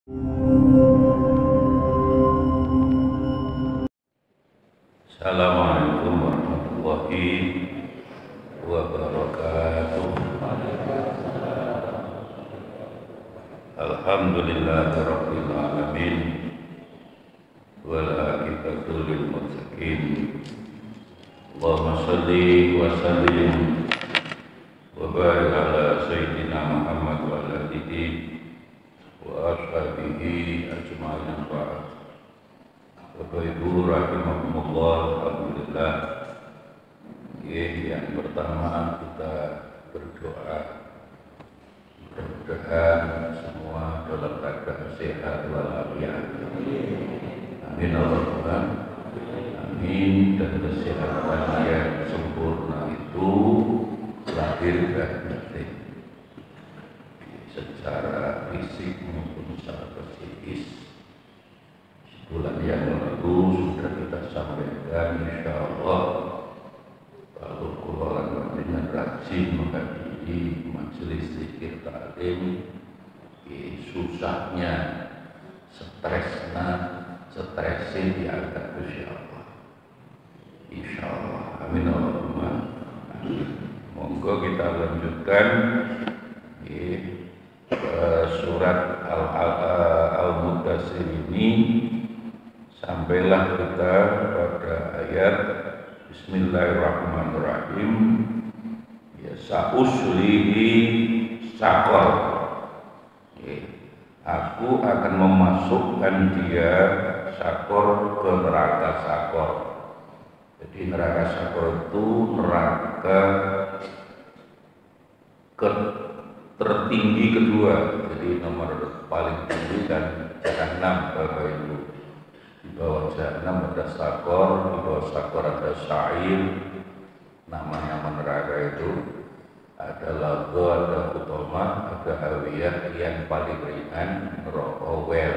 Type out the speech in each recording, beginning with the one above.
Assalamualaikum warahmatullahi wabarakatuh. Alhamdulillahirabbil alamin wal aqibatu lil muttaqin. Allahumma shalli wa sallim wa barik ala sayyidina Muhammad wa ala alihi wa ashabihi ajma'in. Bapak Ibu rahimakumullah, alhamdulillah. Yang pertama kita berdoa, mudah-mudahan semua dalam keadaan sehat walafiat. Amin Allahumma amin. Dan kesehatan yang sempurna itu lahir dan batin, secara fisik maupun secara psikis. Bulan yang lalu sudah kita sampaikan, insya Allah kalau keluarga dengan rajin menghadiri majelis zikir ta'lim, susahnya stresnya diangkat, insya Allah. Amin Allahumma amin. Monggo kita lanjutkan surat Al-Mudaththir ini. Sampailah kita pada ayat Bismillahirrahmanirrahim. Ya sa'uslihi saqar. Aku akan memasukkan dia sakor ke neraka sakor. Jadi neraka sakor itu neraka tertinggi kedua. Jadi nomor paling tinggi dan Jahannam, Bapak Ibu. Di bawah Jahannam ada sakor, di bawah sakor ada sa'ir. Nama-nama neraka itu ada Lagha, ada Hutamah, ada Hawiyah. Yang paling ringan neraka wel.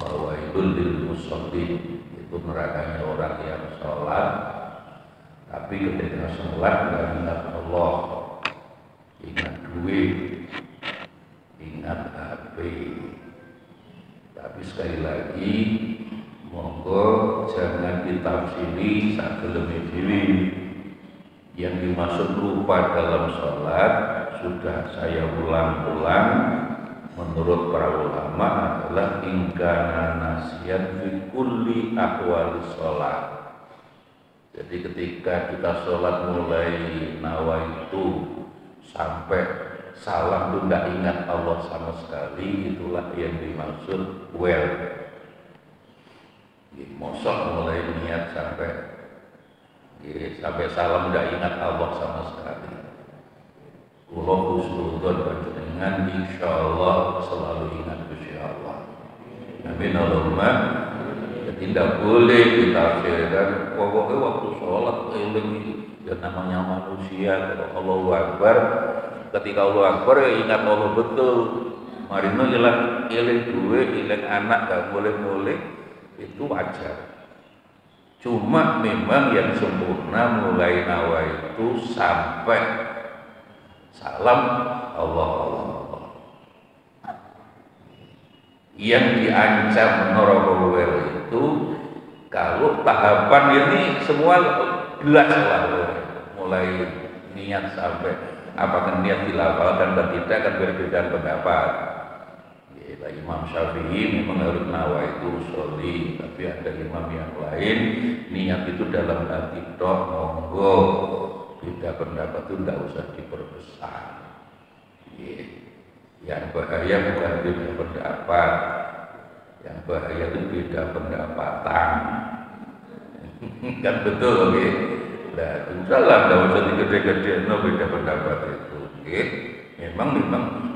Fawailul lil musallin, itu nerakanya orang yang sholat tapi ketika sholat nggak ingat Allah, ingat duit, ingat HP. Tapi sekali lagi, monggo jangan ditafsiri sageleme dhewe. Yang dimaksud lupa dalam sholat sudah saya ulang-ulang, menurut para ulama adalah ingkana nasiyan fi kulli ahwali sholat. Jadi ketika kita sholat mulai nawaitu sampai salam itu tidak ingat Allah sama sekali, itulah yang dimaksud well. Mosok mulai niat sampai salam tidak ingat Allah sama sekali. Kula husnudzon panjenengan insyaallah selalu ingat Gusti Allah. Amin Allahumma. Jadi tidak boleh ditafsirkan pokoknya waktu sholat eling, ya namanya manusia. Kalau Allahu Akbar, ketika Allahu Akbar ya ingat Allah betul. Marino ilang duwe, ilang anak gak boleh itu wajar. Cuma memang yang sempurna mulai nawaitu sampai salam Allah. Yang diancam neraka itu kalau tahapan ini semua jelas lah, mulai niat sampai apakah niat dilafalkan atau tidak kan berbeda pendapat. Imam Syafi'i memang harus nawaitu sholli, tapi ada imam yang lain niat itu dalam hati toh, monggo. Beda pendapat itu tidak usah diperbesar. Yang bahaya bukan beda pendapat, yang bahaya itu beda pendapatan. Kan betul, oke? Nah, insyaAllah tidak usah digede-gede, beda pendapat itu. Memang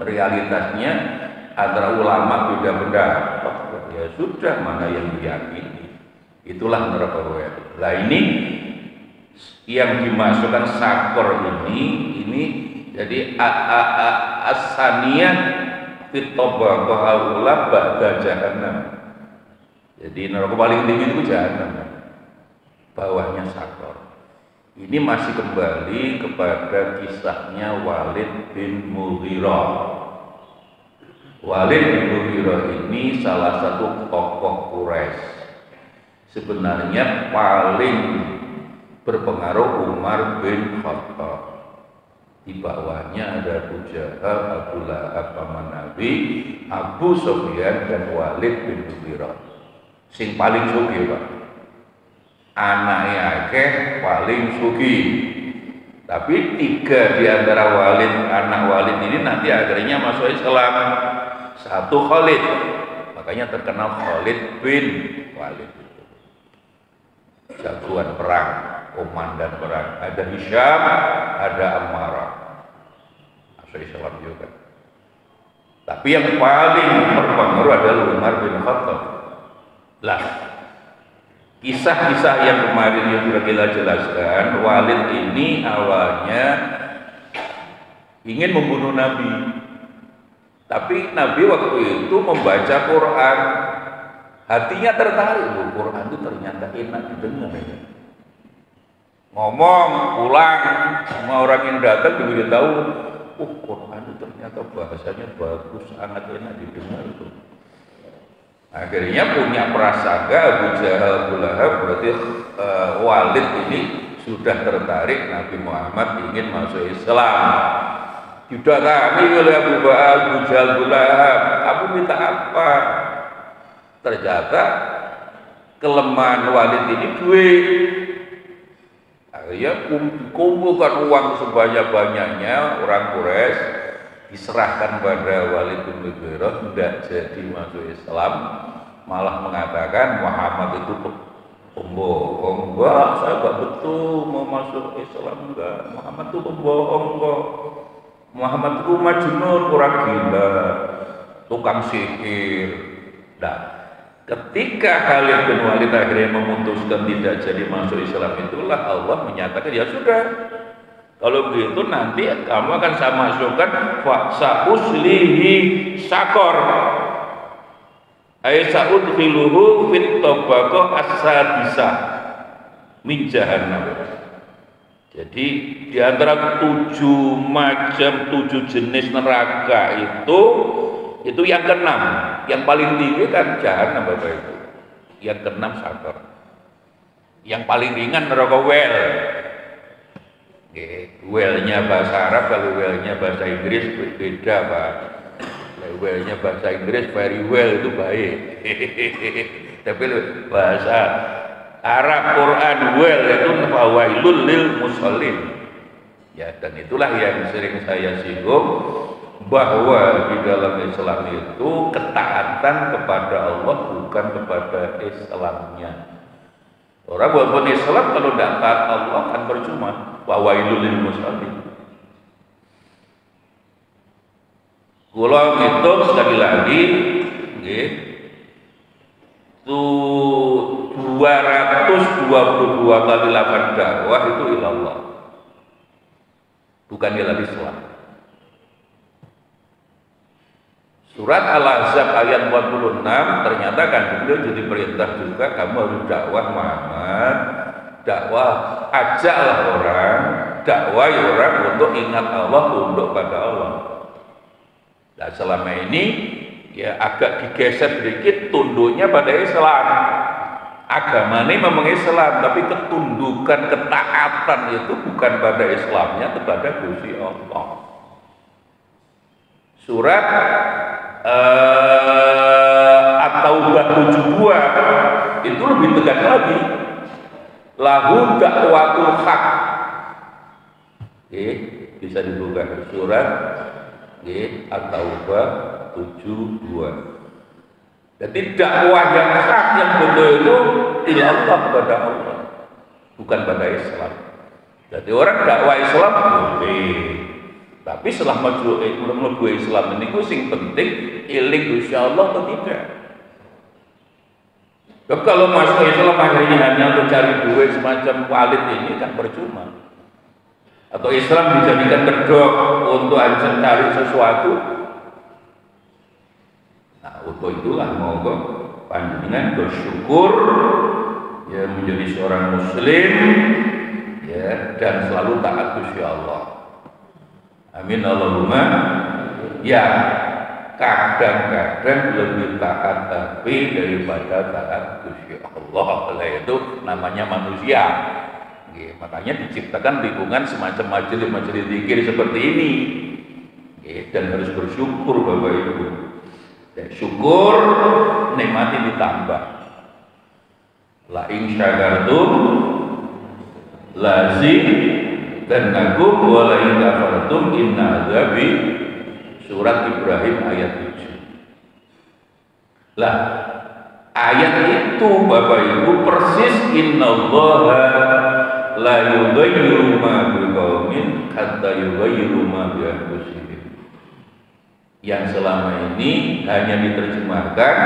realitasnya antara ulama beda pendapat. Ya sudah, mana yang diyakini, itulah neraka wel. Nah ini yang dimasukkan sakor ini jadi as-saniyah fit tabaqah al-ula ba'da jahannam. Jadi neraka paling tinggi itu jahannam, bawahnya sakor. Ini masih kembali kepada kisahnya Walid bin Mughirah. Walid bin Mughirah ini salah satu tokoh Quraisy. Sebenarnya paling berpengaruh Umar bin Khattab. Di bawahnya ada Abu Jahal, Abu Lahab, paman Nabi, Abu Sufyan dan Walid bin Mughirah. Sing paling sugih, Pak. Anaknya akeh paling sugih. Tapi 3 di antara anak Walid ini nanti akhirnya masuk Islam. Satu Khalid, makanya terkenal Khalid bin Walid. Jagoan perang, komandan perang. Ada Hisham, ada Ammarah. Masuk Islam juga. Tapi yang paling berpengaruh adalah Umar bin Khattab. Lah, kisah-kisah yang kemarin yang sudah kita jelaskan, Walid ini awalnya ingin membunuh Nabi. Tapi Nabi waktu itu membaca Quran, hatinya tertarik. Loh, Quran itu ternyata enak didengar. Ngomong, pulang, semua orang yang datang diberitahu, Quran itu ternyata bahasanya bagus, sangat enak didengar itu. Akhirnya punya prasangka Abu Jahal, Abu Lahab, berarti Walid ini sudah tertarik Nabi Muhammad ingin masuk Islam. Didatangi oleh Abu Jahal, Abu Lahab, "Kamu minta apa?" Ternyata kelemahan Walid ini duit. Akhirnya kumpulkan uang sebanyak-banyaknya orang Quraisy, diserahkan pada Walid bin Mughirah, tidak jadi masuk Islam, malah mengatakan Muhammad itu pembohong. Enggak, saya enggak betul mau masuk Islam, enggak. Muhammad itu pembohong kok. Muhammad itu majnun, orang gila, tukang sihir. Nah, ketika Khalid bin Walid akhirnya memutuskan tidak jadi masuk Islam, itulah Allah menyatakan, ya sudah, kalau begitu nanti kamu akan saya masukkan sa'uslihi sakor, ay sa'udkhiluhu fit tabaqah as-sadisah min jahannam. Jadi di antara 7 macam, 7 jenis neraka itu yang ke-6, yang paling tinggi kan jahanam Bapak Ibu. Yang ke-6 sakor. Yang paling ringan neraka wel. Well-nya bahasa Arab, kalau well-nya bahasa Inggris beda Pak. Well-nya bahasa Inggris very well itu baik. Tapi bahasa Arab Quran well itu fawailul lil musallin. Ya, dan itulah yang sering saya singgung, bahwa di dalam Islam itu ketaatan kepada Allah bukan kepada Islamnya. Orang walaupun Islam kalau tidak taat Allah kan percuma. Fawailul lil musallin. Kula ngitung sekali lagi nggih, 222 kali lapan dakwah itu ilallah, bukan ilal Islam. Surat Al-Ahzab ayat 46 ternyata kan beliau jadi perintah juga, kamu harus dakwah Muhammad, dakwah, ajaklah orang, dakwah orang untuk ingat Allah, tunduk pada Allah. Nah selama ini ya agak digeser sedikit tunduknya pada Islam. Agama ini memang Islam, tapi ketundukan, ketaatan itu bukan pada Islamnya, kepada Gusti Allah. Surat At-Taubah 72 itu lebih tegas lagi. Lahu dakwatul haq. Bisa dibuka surat At-Taubah 72. Jadi dakwah yang hak, yang betul itu ilallah, kepada Allah, bukan pada Islam. Jadi orang dakwah Islam boleh, tapi setelah mlebu Islam ini sing penting iling insyaallah atau tidak. Tapi kalau masuk Islam akhirnya hanya untuk cari duit semacam Walid ini kan percuma. Atau Islam dijadikan kedok untuk cari sesuatu. Nah, untuk itulah monggo panjenengan bersyukur ya menjadi seorang muslim ya, dan selalu taat Gusti Allah. Amin Allahumma ya. kadang-kadang lebih taat tapi daripada taat Gusti Allah. Oleh itu namanya manusia. Makanya diciptakan lingkungan semacam majelis-majelis zikir seperti ini. Dan harus bersyukur Bapak Ibu. Dan syukur nikmati ditambah. La in syakartum lazidannakum wa la in kafartum inna adzabi, surat Ibrahim ayat 7. Lah, ayat itu Bapak Ibu persis innallaha la yughayyiru ma biqaumin hatta yughayyiru ma bi anfusihim. Yang selama ini hanya diterjemahkan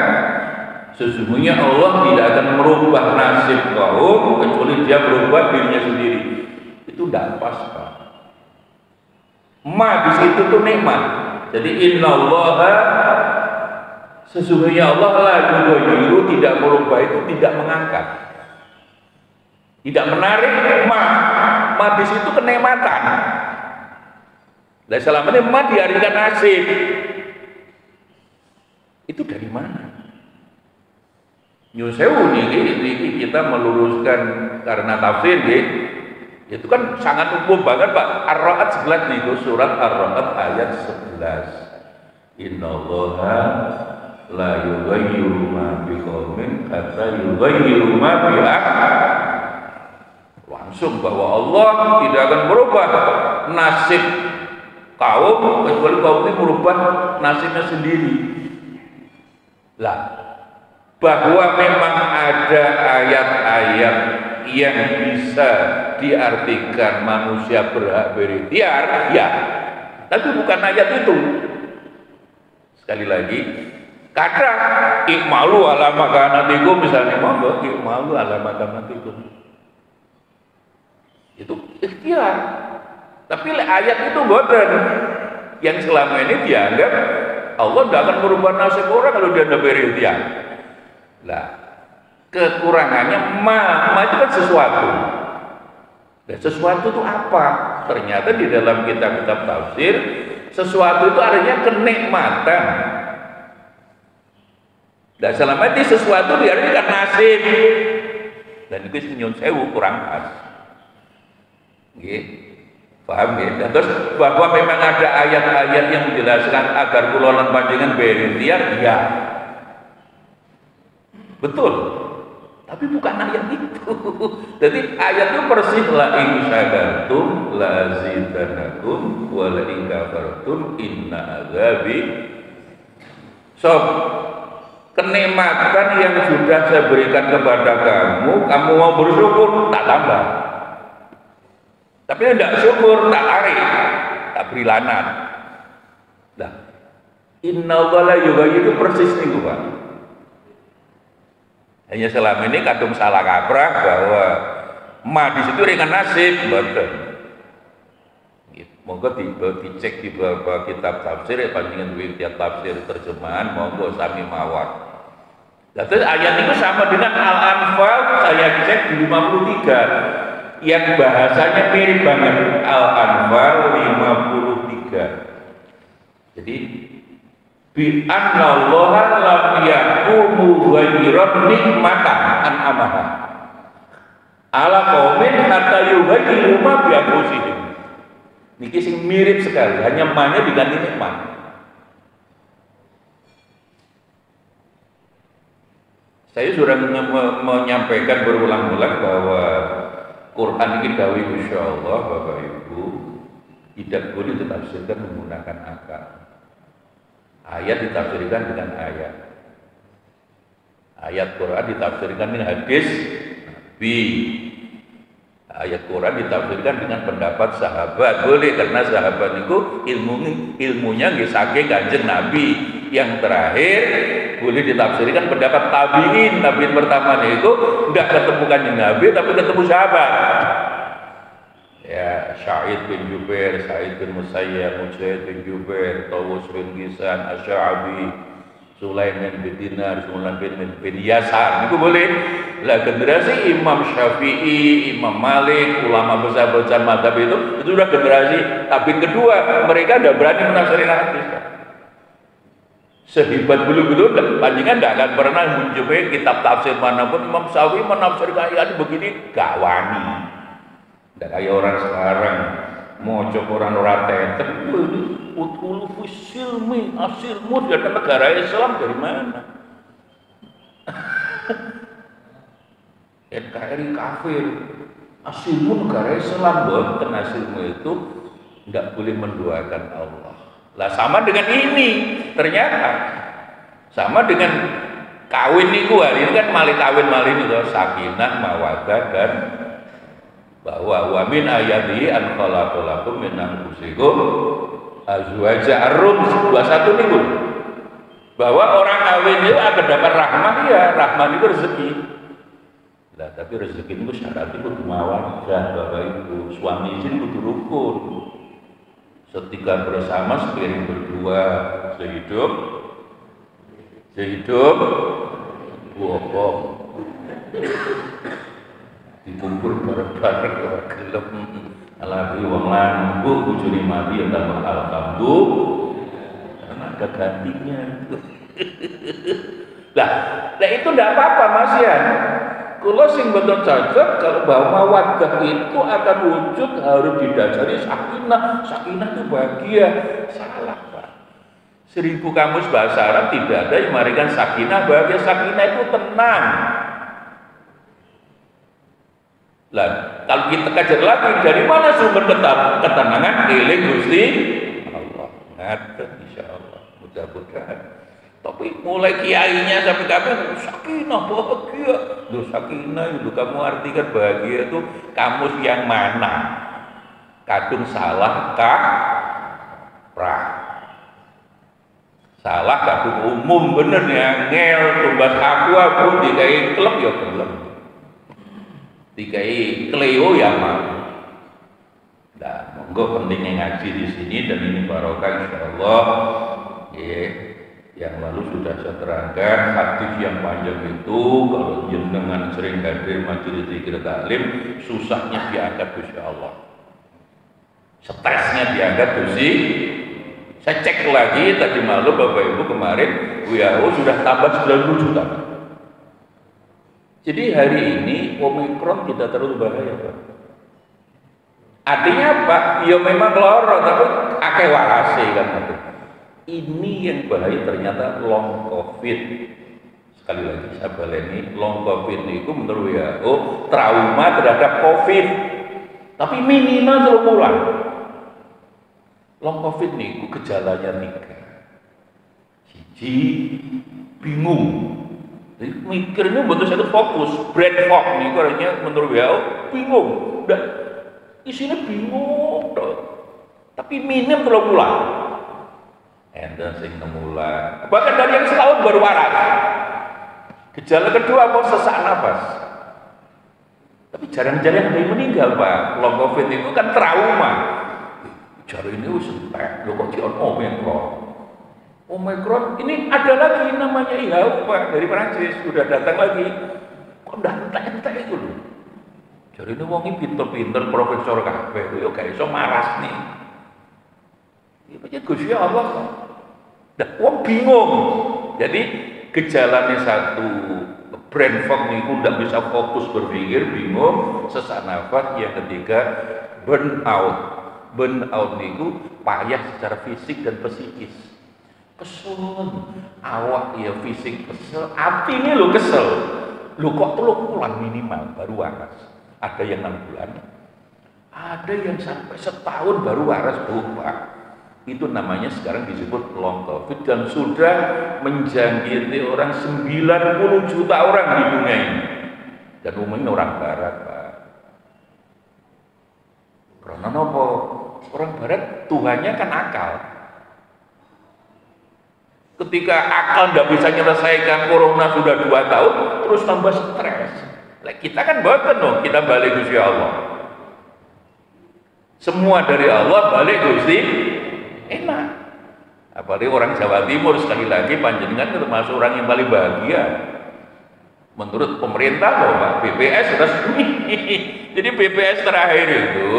sesungguhnya Allah tidak akan merubah nasib kaum kecuali dia merubah dirinya sendiri. Itu tidak pas, Pak. Ma di situ tuh nikmat. Jadi innallaha, sesungguhnya Allah la yughayyiru, tidak merubah itu tidak mengangkat. Tidak menarik ma di situ kenikmatan. Dan selama ini ma diartikan nasib. Itu dari mana? Nyun sewu nih, kita meluruskan karena tafsir itu kan sangat umum banget Pak. Ar-Ra'd 11 nih, itu surat Ar-Ra'd ayat 11. Innallaha la yughayyiru ma biqaumin hatta yughayyiru ma bi anfusihim. Langsung bahwa Allah tidak akan merubah nasib kaum kecuali kaum ini merubah nasibnya sendiri. Lah, bahwa memang ada ayat-ayat yang bisa diartikan manusia berhak berikhtiar, ya, tapi bukan ayat itu. Sekali lagi, kata ikmalu ala makanatikum, misalnya monggo ikmalu ala makanatikum, itu ikhtiar. Tapi ayat itu boten yang selama ini dianggap Allah tidak akan merubah nasib orang kalau dia tidak berikhtiar. Nah, kekurangannya ma itu kan sesuatu. Dan sesuatu itu apa? Ternyata di dalam kitab-kitab tafsir, sesuatu itu artinya kenikmatan. Dan selama ini sesuatu diartikan nasib. Dan itu nyun sewu kurang pas. Paham ya? Dan terus bahwa memang ada ayat-ayat yang menjelaskan agar kula lan panjenengan berikhtiar, ya. Betul. Tapi bukan ayat itu. Jadi ayat itu persis la in syakartum la azidannakum wa la in kafartum inna azabi. So, kenikmatan yang sudah saya berikan kepada kamu mau bersyukur, tak tambah. Tapi tidak syukur, tak tarik, tak beri lanan. Nah, innallaha yughayyiru persis nih Pak. Hanya selama ini kadung salah kaprah bahwa ma di situ dengan nasib, betul. Monggo dicek di beberapa kitab tafsir, panjenengan duwe kitab tafsir terjemahan, monggo sami mawon. Terus ayat itu sama dengan Al-Anfal, saya cek di 53. Yang bahasanya mirip banget, Al-Anfal 53. Jadi bi annallaha lam yaqumu ghayran nikmatan an'amaha ala qaumin hatta yughayyiru ma bi anfusihim. Niki sing mirip sekali, hanya ma-nya diganti nikmat. Saya sudah menyampaikan berulang-ulang bahwa Quran ini dawuh insyaallah Bapak Ibu tidak boleh ditafsirkan menggunakan akal. Ayat ditafsirkan dengan ayat. Ayat Quran ditafsirkan dengan hadis Nabi. Ayat Quran ditafsirkan dengan pendapat sahabat. Boleh, karena sahabat itu ilmunya nggih saking Kanjeng Nabi. Yang terakhir boleh ditafsirkan pendapat tabiin. Tabiin pertama itu enggak ketemu Kanjeng Nabi tapi ketemu sahabat. Ya, Sa'id bin Jubair, Sa'id bin Musayyab, Mujahid bin Jubair, Tawus bin Gisan, Asy'abi, Sulaiman bin Dinar, Sulaiman bin Yasar, itu boleh. Lah generasi Imam Syafi'i, Imam Malik, ulama besar-besar mazhab itu sudah generasi tabi'in kedua. Mereka tidak berani menafsirkan hadis. Sehebat bulu-bulu panjenengan tidak akan pernah menjumpai kitab tafsir manapun Imam Syafi'i menafsirkan ayat begini gak wani. Tidak kayak orang sekarang mau Quran ora tetet. Utkulu fisilmi asilmu dari negara Islam dari mana? NKRI kafir. Asilmu negara Islam, boten asilmu itu tidak boleh mendoakan Allah. Lah sama dengan ini, ternyata sama dengan kawin niku hari ini kan mali kawin mali itu sakinah mawaddah dan bahwa wa min ayatihi an khalaqalakum min anfusikum azwaja ar-rum 21 niku bahwa orang kawin itu akan dapat rahmat ya, rahmat itu rezeki. Lah tapi rezeki itu syaratnya kudu mawaddah, Bapak Ibu, suami istri kudu rukun. Setika bersama sepiring berdua sehidup bohong dikumpul bareng-bareng ora gelem alabi wong lanang bojone mati ya tambah alhamdulillah karena ada gantinya. Lah itu ndak apa-apa Mas ya. Kalau sing betul cocok kalau bahwa mawaddah itu akan wujud harus didasari sakinah. Sakinah itu bahagia. Salah Pak. 1000 kamus bahasa Arab tidak ada yang memberikan sakinah bahagia. Sakinah itu tenang. Lah kalau kita kajar lagi dari mana sumber ketenangan? Eling Gusti Allah. Ngaten insyaallah. Mudah-mudahan. Tapi mulai kiainya sampai kami sakinah bahagia. Loh sakinah itu kamu artikan bahagia itu kamus yang mana? Kadung salah kaprah. Salah kadung umum bener ya ngel tumbas aku dikai klub ya gelem. Dikai Cleo ya mau. Nah, monggo pentingnya ngaji di sini dan ini barokah insyaallah. Yang lalu sudah saya terangkan hadis yang panjang itu kalau jenengan sering hadir majelis zikir taklim susahnya diangkat Gusti Allah, stresnya diangkat Gusti. Saya cek lagi tadi malam Bapak Ibu kemarin WHO sudah tambah 90 juta. Jadi hari ini Omikron tidak terlalu bahaya Pak. Artinya apa? Ya memang loro tapi akeh wahase kan. Ini yang bahaya ternyata long COVID. Sekali lagi saya baleni, long COVID itu menurut WHO trauma terhadap COVID. Tapi minimal 3 bulan. Long COVID niku gejalanya 3. Siji bingung. Jadi mikirnya betul satu fokus. Brain fog niku artinya menurut WHO bingung. Udah isinya bingung. Tapi minim 3 bulan. Enten sing nemula bahkan dari yang setahun baru waras. Gejala kedua mau sesak nafas. Tapi jarang-jarang ada yang meninggal Pak. Long COVID itu kan trauma. Jari ini entek lho kok dion Omikron ini ada lagi namanya WHO Pak dari Perancis sudah datang lagi. Kok ndak entek itu lho. Jari ini wong pinter-pinter profesor kabeh yo gak iso maras nih. Ya Gusti Allah. Nah, wong bingung. Jadi gejalanya satu brain fog niku ndak bisa fokus berpikir, bingung, sesak nafas. Yang ketiga burnout. Burnout niku payah secara fisik dan psikis. Kesel, awak ya fisik kesel, hati ini lo kesel. Lo kok 3 bulan minimal baru waras. Ada yang 6 bulan, ada yang sampai setahun baru waras Pak. Itu namanya sekarang disebut long COVID dan sudah menjangkiti orang 90 juta orang di dunia ini dan umumnya orang barat Pak. Karena apa? Orang barat Tuhannya kan akal. Ketika akal tidak bisa menyelesaikan corona sudah 2 tahun terus tambah stres. Nah, kita kan boten loh, kita balik Gusti Allah. Semua dari Allah balik Gusti enak. Apalagi orang Jawa Timur sekali lagi panjenengan termasuk orang yang paling bahagia menurut pemerintah loh Pak. BPS resmi. Jadi BPS terakhir itu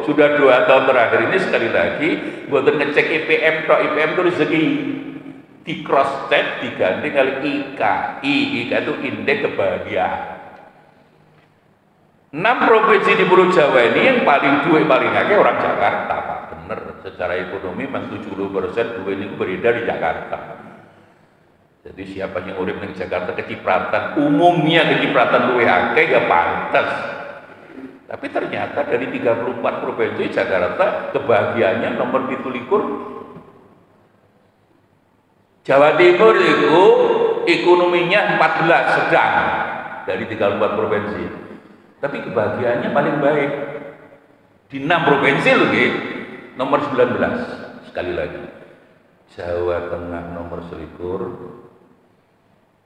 sudah 2 tahun terakhir ini sekali lagi buatan ngecek IPM toh IPM itu rezeki. di cross check diganti kali IKA itu indeks kebahagiaan. 6 provinsi di Pulau Jawa ini yang paling duit paling akeh orang Jakarta, Pak. Bener, secara ekonomi memang 70% duit ini beredar di Jakarta. Jadi siapa yang urip di Jakarta kecipratan, umumnya kecipratan duit akeh ya pantas. Tapi ternyata dari 34 provinsi Jakarta kebahagiaannya nomor 17. Jawa Timur itu ekonominya 14 sedang dari 34 provinsi. Tapi kebahagiaannya paling baik di 6 provinsi loh, nomor 19. Sekali lagi, Jawa Tengah nomor 21,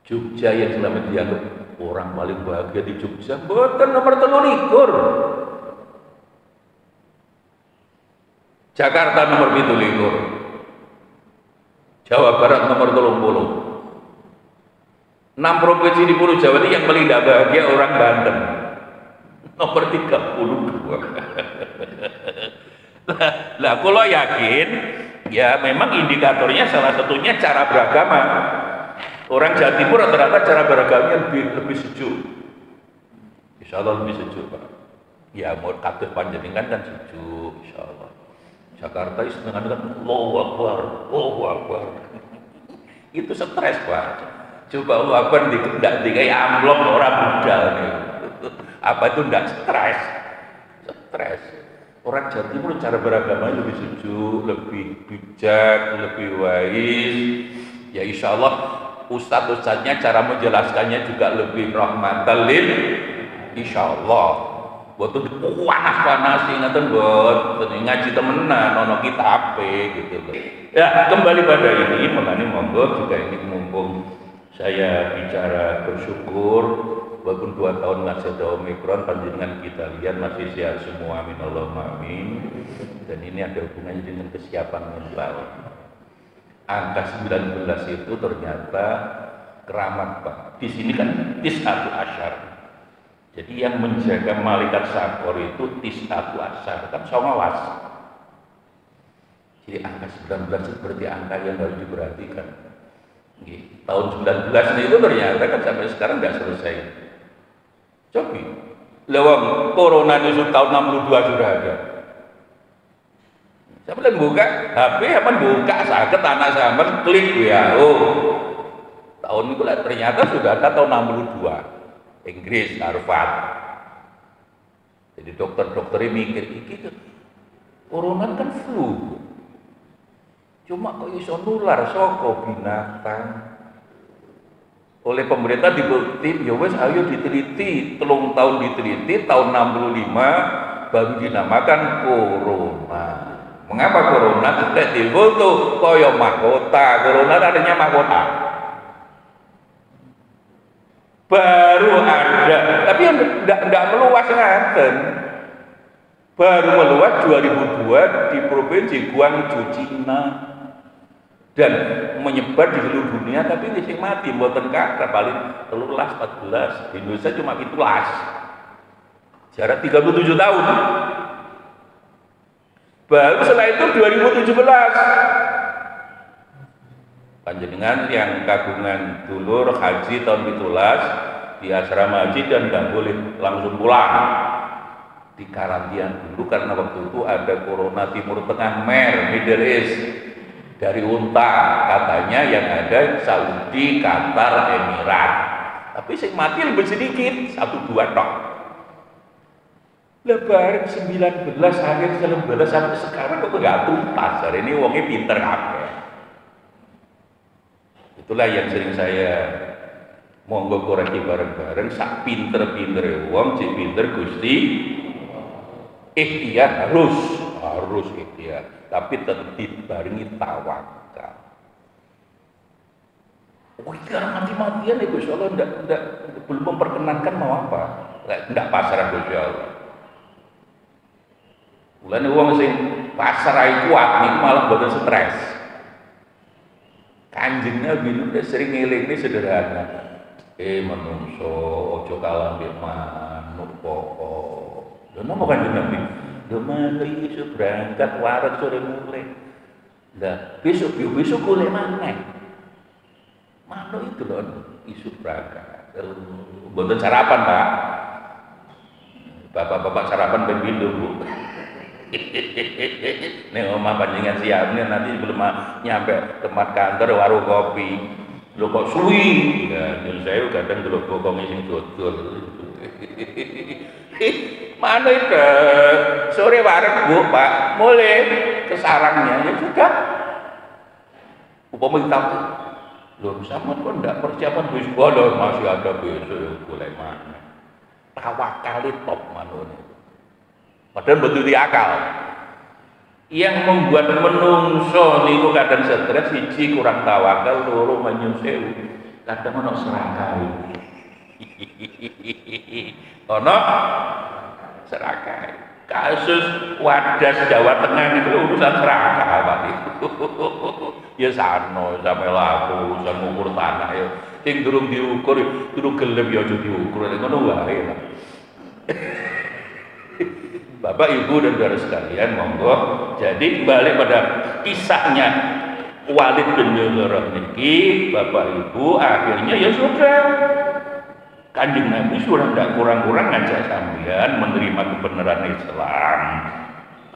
Jogja yang selama dianggap orang paling bahagia di Jogja, bukan nomor 23. Jakarta nomor 17, Jawa Barat nomor 30. 6 provinsi di Pulau Jawa ini yang paling tidak bahagia orang Banten. Nomor 32. Lah kalau yakin ya memang indikatornya salah satunya cara beragama. Orang Jawa Timur rata-rata cara beragamanya lebih sejuk. Insya Allah lebih sejuk, Pak. Ya mau kabeh panjenengan kan sejuk, insya Allah. Jakarta setengah kan Allahu Akbar, Allahu Akbar. Itu stres, Pak. Coba Allahu Akbar tidak dikai amplop orang budal nih. Apa itu tidak stres? Stres. Orang Jawa Timur cara beragama lebih sejuk, lebih bijak, lebih wise. Ya insya Allah ustadz-ustadznya cara menjelaskannya juga lebih rahmatan lil insya Allah. Waktu panas-panas ingatan buat ngaji temenan, nono kitab gitu loh. Ya kembali pada ini, makanya monggo juga ini mumpung saya bicara bersyukur. Walaupun 2 tahun masih ada Omikron, panjenengan kita lihat masih sehat semua, amin Allahumma amin. Dan ini ada hubungannya dengan kesiapan mental. Angka 19 itu ternyata keramat, Pak. Di sini kan tis'atu asyar. Jadi yang menjaga malaikat sakor itu tis'atu asyar, kan 19. Jadi angka 19 itu berarti angka yang harus diperhatikan. Tahun 19 itu ternyata kan sampai sekarang nggak selesai. Coba, lewat corona itu tahun 62 sudah ada. Siapa yang buka HP, apa buka sakit anak sampean klik ya. Tahun itu ternyata sudah ada tahun 62. Inggris, Harvard. Jadi dokter-dokternya mikir, iki corona kan flu. Cuma kok iso nular saka binatang. Oleh pemerintah dibukti, ya wes ayo diteliti, 3 tahun diteliti, tahun 65 baru dinamakan corona. Mengapa corona? Tidak difoto koyo mahkota, corona adanya mahkota. Baru ada, tapi yang tidak meluas ngaten. Baru meluas 2002 di provinsi Guangzhou, Cina. Dan menyebar di seluruh dunia, tapi ini mati mboten kathah paling 13 14. Di Indonesia cuma 17. Jarak 37 tahun. Baru setelah itu 2017. Panjenengan yang kagungan dulur haji tahun 17 di asrama haji dan nggak boleh langsung pulang. Di karantina dulu karena waktu itu ada corona Timur Tengah, Middle East. Dari unta katanya yang ada Saudi, Qatar, Emirat. Tapi sing mati lebih sedikit, 1-2 tok. Lebaran 19 akhir 19 sampai sekarang kok nggak tuntas. Hari ini wongnya pinter kabeh. Itulah yang sering saya monggo koreksi bareng-bareng. Sak pinter-pintere wong, cek pinter Gusti. Ikhtiar harus ikhtiar. Tapi tetap dibarengi tawakal. Sekarang mati-matian ya Gusti Allah belum memperkenankan mau apa? Enggak pasrah Gusti Allah. Mulane wong sing pasrah kuat niku malah boten stres. Kanjeng Nabi udah sering ngelingi sederhana. Menungso ojo kalah mbek manuk pokok. Lha napa Kanjeng Nabi? Demari berangkat warak sore mulai. Nah, besok golek maneh. Manuk itu loh isu berangkat. Mboten sarapan, Pak. Bapak-bapak sarapan ben pindho, Bu. Ning omah panjenengan siapnya nanti belum nyampe tempat kantor warung kopi. Lho kok suwi? Ya, nyun sewu kadang delok bokonge sing dodol. Mana itu? Sore warung, Bu, Pak. Mulai ke sarangnya ya sudah. Upama kita loh sama kok ndak persiapan wis bodoh masih ada besok boleh mana. Tawakal top manone. Padahal betul di akal. Yang membuat menungso niku kadang stres, siji kurang tawakal, loro manyun sewu. Kadang ono serakah. Ono serakah. Kasus Wadas Jawa Tengah itu urusan serakah Pak. Ya sano sampe laku, sampe ngukur tanah ya. Sing durung diukur, durung gelem ya aja diukur. Ngono wae lah. Bapak, Ibu, dan saudara sekalian, monggo. Jadi balik pada kisahnya Walid bin Mughirah niki, Bapak Ibu, akhirnya ya sudah. Kanjeng Nabi sudah tidak kurang-kurang ngajak sampean menerima kebenaran Islam.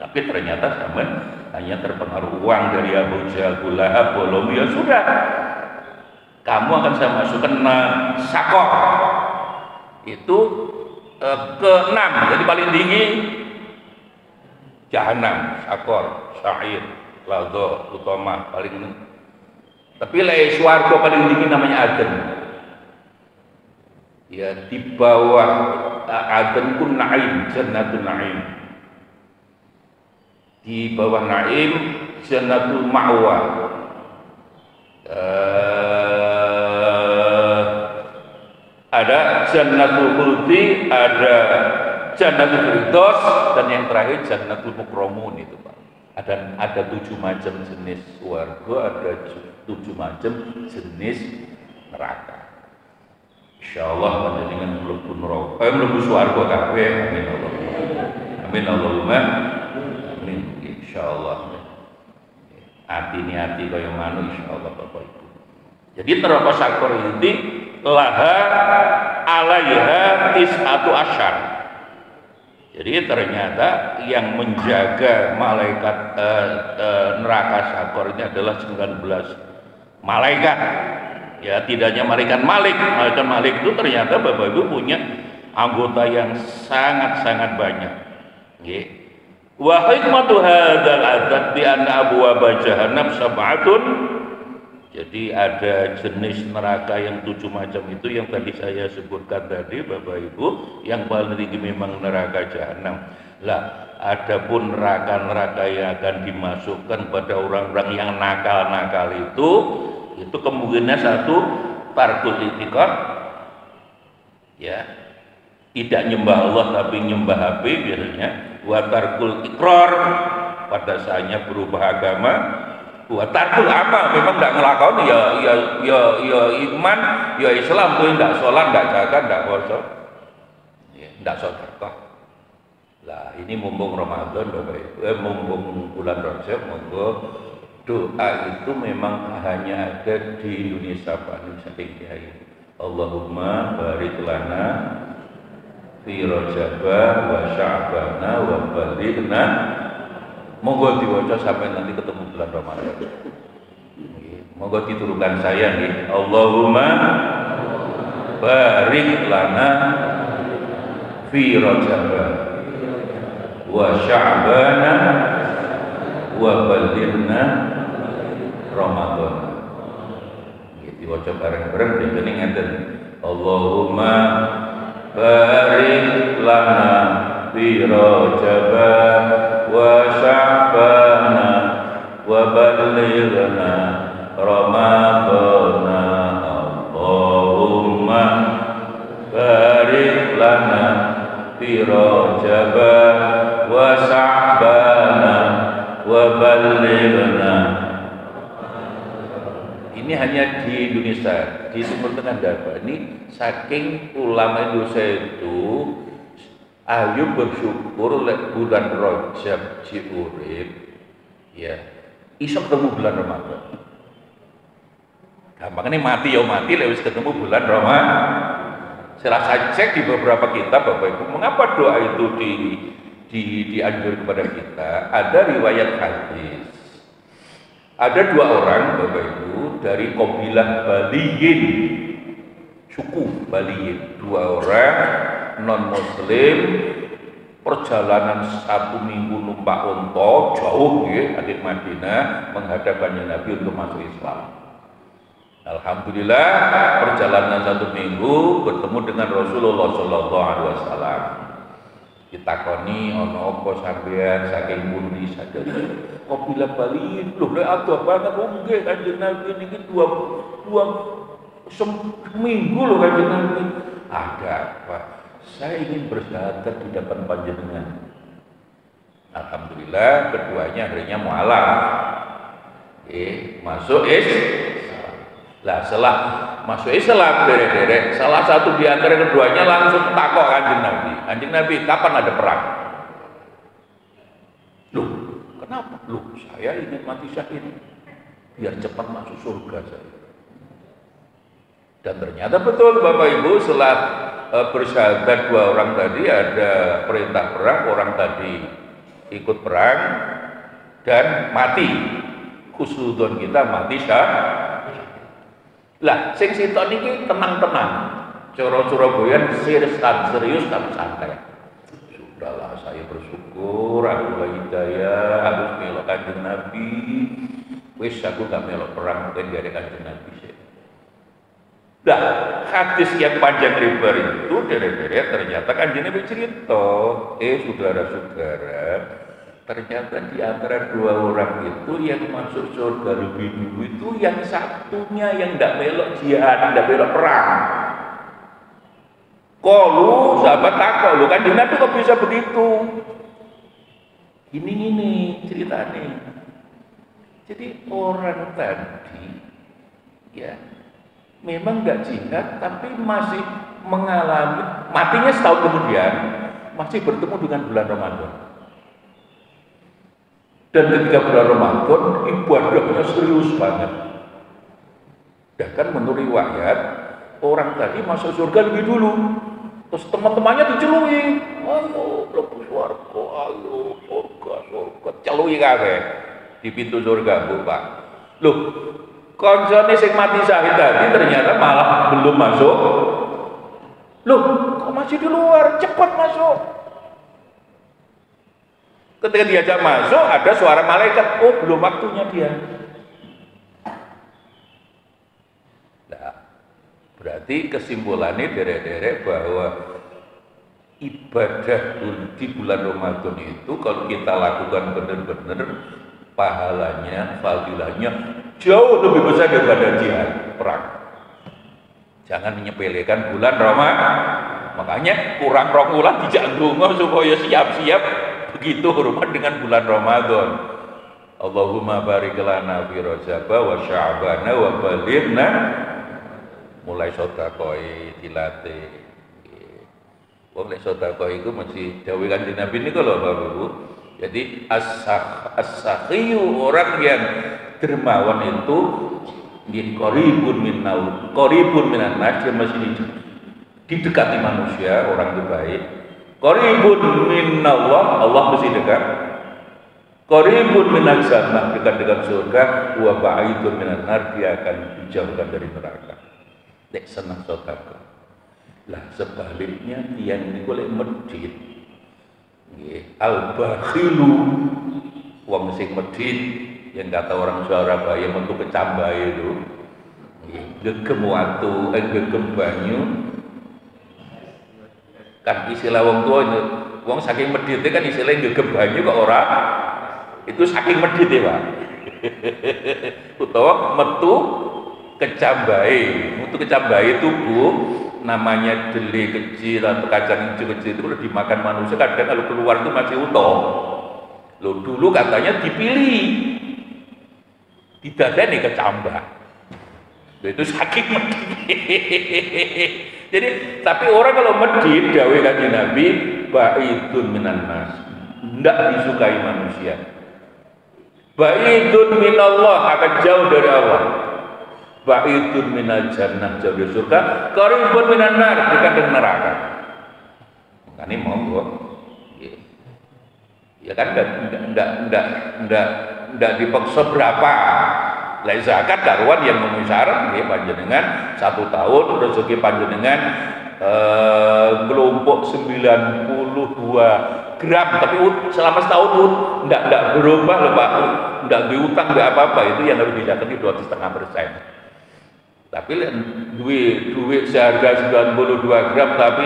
Tapi ternyata sampean hanya terpengaruh uang dari Abu Jahal, Abu Lahab, belum ya sudah. Kamu akan saya masukkan Sakor. Itu ke-6, jadi paling tinggi Jahanam, Sakor, Sa'ir, Ladha, Utamah paling. Tapi swarga paling tinggi namanya Aden. Ya, di bawah Aden pun Naim, Jannatul Naim. Di bawah Naim, Jannatul Ma'wa. Ada Jannatul Khuldi, ada Jannatul Firdaus, dan yang terakhir Jannatul Mukramun itu, Pak. Ada 7 macam jenis warga, ada 7 macam jenis neraka. Insyaallah panjenengan mlebu neraka, mlebu swarga kabeh. Amin Allahumma. Amin Allahumma. Amin insyaallah. Hati-hati kaya manuk insyaallah Bapak Ibu. Jadi neraka Sakor ini laha alaiha tis'atu asyar. Jadi ternyata yang menjaga malaikat neraka Sakor ini adalah 19 malaikat. Ya, tidak hanya malaikat Malik itu ternyata Bapak Ibu punya anggota yang sangat-sangat banyak. Nggih. Wa hikmatu hadzal adzab bi anna abwaaba jahannam sab'atun. Jadi ada jenis neraka yang 7 macam itu yang tadi saya sebutkan tadi Bapak Ibu, yang paling tinggi memang neraka jahanam. Lah, adapun neraka-neraka yang akan dimasukkan pada orang-orang yang nakal-nakal itu kemungkinan satu tarkul itikad, ya, tidak nyembah Allah tapi nyembah HP biasanya. Wa tarkul ikrar, pada saatnya berubah agama. Wa tarkul amal, memang tidak ngelakoni ya iman, ya Islam, tuh tidak sholat, tidak zakat, tidak puasa, ya, tidak sedekah. Lah ini mumpung Ramadan Bapak Ibu, mumpung bulan Rajab, monggo doa itu memang hanya ada di Indonesia Pak, Indonesia Kiai. Allahumma barik lana fi Rajaba wa Sya'bana wa balighna. Monggo diwaca sampai nanti ketemu bulan Ramadan. Monggo diturunkan saya nggih. Allahumma barik lana fi Rajaba wa Sya'bana wa balighna Ramadan. Diwaca bareng-bareng dene ngeten. Allahumma barik lana fi Rajaba wa Sya'bana wa balighna Ramadana. Allahumma barik lana fi Rajaba wa Sya'bana wa balighna. Ini hanya di Indonesia, di Timur Tengah dapat. Ini saking ulama Indonesia itu ayo bersyukur lek bulan Rajab diurip, ya, iso ketemu bulan Ramadan. Gampang ini mati ya mati, lewis ketemu bulan Ramadan. Saya cek di beberapa kitab Bapak Ibu, mengapa doa itu dianjur kepada kita? Ada riwayat hadis. Ada 2 orang Bapak Ibu dari kabilah Baliyin, suku Baliyin, 2 orang non Muslim, perjalanan 1 minggu numpak unta jauh ya, dari Madinah menghadap Kanjeng Nabi untuk masuk Islam. Alhamdulillah perjalanan 1 minggu bertemu dengan Rasulullah Shallallahu Alaihi Wasallam. Ditakoni ono apa sampean saking pundi sadari kabilah Bali lho lek ada banget nggih Kanjeng Nabi niki 2 seminggu lho Kanjeng Nabi. Ada apa? Saya ingin bersyahadat di depan panjenengan. Alhamdulillah keduanya akhirnya mualaf. Masuk Lah setelah masuk Islam derek-derek, salah satu di antara keduanya langsung takok Kanjeng Nabi. Kanjeng Nabi, kapan ada perang? Loh, kenapa? Loh, saya ingin mati syahid biar cepat masuk surga saya. Dan ternyata betul Bapak Ibu, setelah bersyahadat 2 orang tadi ada perintah perang, orang tadi ikut perang dan mati. Khusnudon kita mati syahid. Lah, sing sitok niki tenang-tenang. Cara Surabaya serius tapi santai. Sudahlah, saya bersyukur aku hidayah, aku melok Kanjeng Nabi. Wis aku gak melok perang mungkin dari Kanjeng Nabi sih. Nah, hadis yang panjang lebar itu derek-derek ternyata Kanjeng Nabi cerita, saudara-saudara, ternyata di antara 2 orang itu yang masuk surga lebih dulu itu yang satunya yang tidak belok jihad, tidak belok perang. Kalau sahabat takut, lu Kanjeng Nabi kok bisa begitu? Ini ceritanya. Jadi orang tadi ya memang nggak jihad tapi masih mengalami matinya setahun kemudian masih bertemu dengan bulan Ramadan. Dan ketika bulan Ramadan ibadahnya serius banget. Bahkan menurut riwayat orang tadi masuk surga lebih dulu. Terus teman-temannya dicelui, ayo mlebu swarga, ayo surga, celui kabeh di pintu surga, Bu Pak. Loh, koncone sing mati syahid tadi ternyata malah belum masuk. Loh, kok masih di luar? Cepat masuk. Ketika diajak masuk, ada suara malaikat, oh belum waktunya dia. Nah, berarti kesimpulannya derek-derek bahwa ibadah di bulan Ramadan itu kalau kita lakukan benar-benar, pahalanya, fadilahnya jauh lebih besar daripada jihad perang. Jangan menyepelekan bulan Ramadan. Makanya kurang rong wulan dijak ndonga supaya siap-siap begitu hormat dengan bulan Ramadan. Allahumma barik lana fi Rajab wa Sya'ban wa balighna mulai sedekah dilatih. Wong nek sedekah iku mesti dawuh Kanjeng Nabi niku lho Bapak Ibu. Jadi as-sakhiyu orang yang dermawan itu qaribun minan nas, dia masih didekati manusia, orang itu baik. Qaribun minallah, Allah mesti dekat. Qaribun minan jannah, dekat dengan surga. Wa ba'idun minan nar, dia akan dijauhkan dari neraka. Nek senang sedekah. Lah sebaliknya tiang ini boleh medit. Al-bakhilu wong sing medit yang kata orang Surabaya metu kecambai itu. Gegem watu, gegem banyu. Kan istilah wong tua itu, wong saking medite kan istilahnya gegem banyu kok ora. Itu saking medite, Pak. Utawa metu kecambai. Metu kecambai tubuh namanya deli kecil atau kacang hijau kecil itu kalau dimakan manusia kadang kalau keluar itu masih utuh. Loh dulu katanya dipilih, didadani kecambah. Itu saking medit. Jadi tapi orang kalau medit dawuh Kanjeng Nabi ba'idun minan nas, tidak disukai manusia. Ba'idun minallah, akan jauh dari Allah. ba'idun minal jannah, jauh dari surga, qaribun minan nar, dekat dengan neraka. Makanya monggo. Ya kan enggak dipaksa berapa. Lah zakat karuan yang memenuhi syarat nggih panjenengan 1 tahun rezeki panjenengan kelompok 92 gram, tapi selama setahun enggak berubah loh Pak, enggak diutang enggak apa-apa, itu yang harus dizakati 2,5%. Tapi duit seharga 92 gram tapi